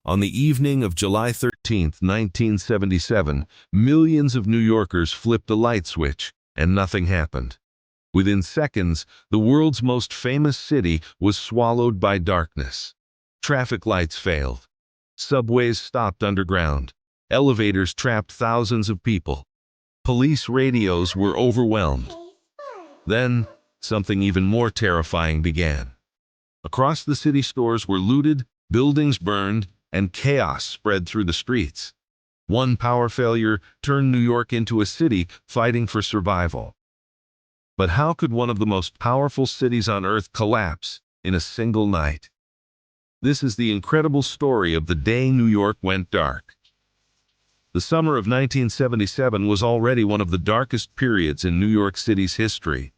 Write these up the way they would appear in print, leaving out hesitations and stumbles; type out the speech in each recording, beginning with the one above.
On the evening of July 13th, 1977, millions of New Yorkers flipped a light switch, and nothing happened. Within seconds, the world's most famous city was swallowed by darkness. Traffic lights failed. Subways stopped underground. Elevators trapped thousands of people. Police radios were overwhelmed. Then, something even more terrifying began. Across the city, stores were looted, buildings burned, and chaos spread through the streets. One power failure turned New York into a city fighting for survival. But how could one of the most powerful cities on Earth collapse in a single night? This is the incredible story of the day New York went dark. The summer of 1977 was already one of the darkest periods in New York City's history.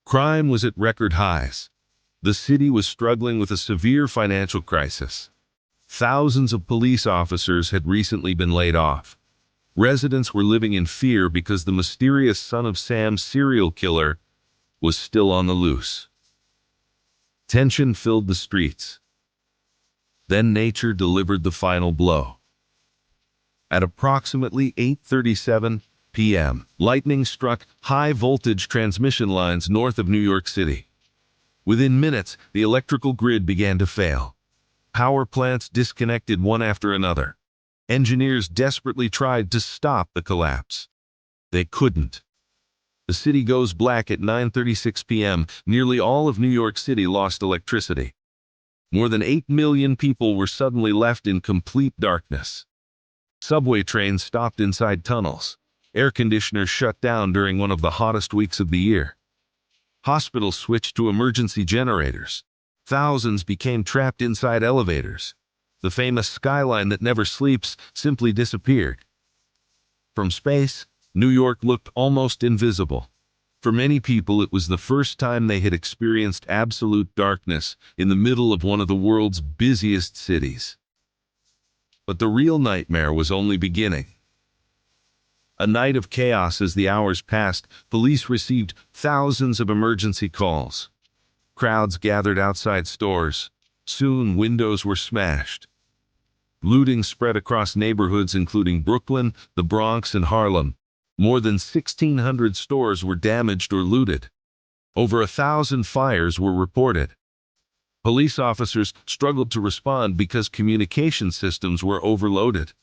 Crime was at record highs. The city was struggling with a severe financial crisis. Thousands of police officers had recently been laid off. Residents were living in fear because the mysterious Son of Sam serial killer was still on the loose. Tension filled the streets. Then nature delivered the final blow. At approximately 8:37 p.m., lightning struck high-voltage transmission lines north of New York City. Within minutes, the electrical grid began to fail. Power plants disconnected one after another. Engineers desperately tried to stop the collapse. They couldn't. The city goes black at 9:36 p.m. Nearly all of New York City lost electricity. More than 8 million people were suddenly left in complete darkness. Subway trains stopped inside tunnels. Air conditioners shut down during one of the hottest weeks of the year. Hospitals switched to emergency generators. Thousands became trapped inside elevators. The famous skyline that never sleeps simply disappeared. From space, New York looked almost invisible. For many people, it was the first time they had experienced absolute darkness in the middle of one of the world's busiest cities. But the real nightmare was only beginning. A night of chaos. As the hours passed, police received thousands of emergency calls. Crowds gathered outside stores. Soon, windows were smashed. Looting spread across neighborhoods including Brooklyn, the Bronx, and Harlem. More than 1,600 stores were damaged or looted. Over 1,000 fires were reported. Police officers struggled to respond because communication systems were overloaded.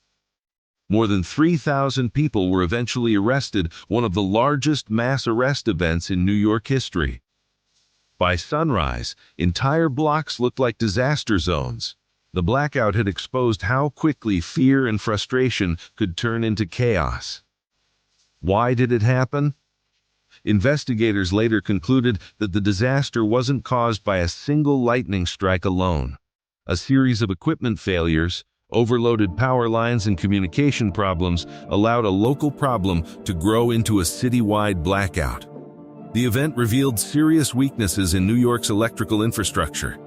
More than 3,000 people were eventually arrested, one of the largest mass arrest events in New York history. By sunrise, entire blocks looked like disaster zones. The blackout had exposed how quickly fear and frustration could turn into chaos. Why did it happen? Investigators later concluded that the disaster wasn't caused by a single lightning strike alone. A series of equipment failures, overloaded power lines, and communication problems allowed a local problem to grow into a citywide blackout. The event revealed serious weaknesses in New York's electrical infrastructure.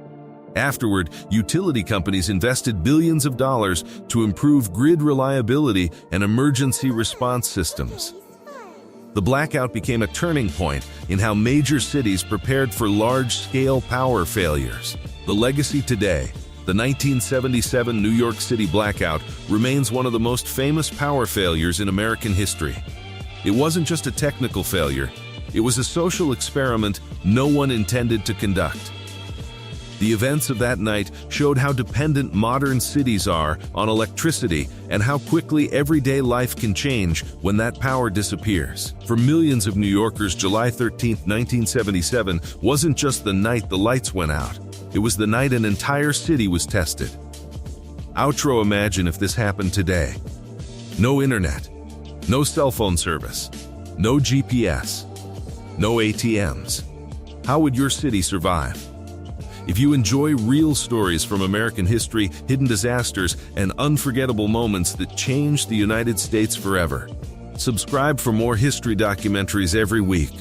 Afterward, utility companies invested billions of dollars to improve grid reliability and emergency response systems. The blackout became a turning point in how major cities prepared for large-scale power failures. The legacy today, the 1977 New York City blackout, remains one of the most famous power failures in American history. It wasn't just a technical failure. It was a social experiment no one intended to conduct. The events of that night showed how dependent modern cities are on electricity and how quickly everyday life can change when that power disappears. For millions of New Yorkers, July 13, 1977 wasn't just the night the lights went out. It was the night an entire city was tested. Outro: imagine if this happened today. No internet, no cell phone service, no GPS, no ATMs. How would your city survive? If you enjoy real stories from American history, hidden disasters, and unforgettable moments that changed the United States forever, subscribe for more history documentaries every week.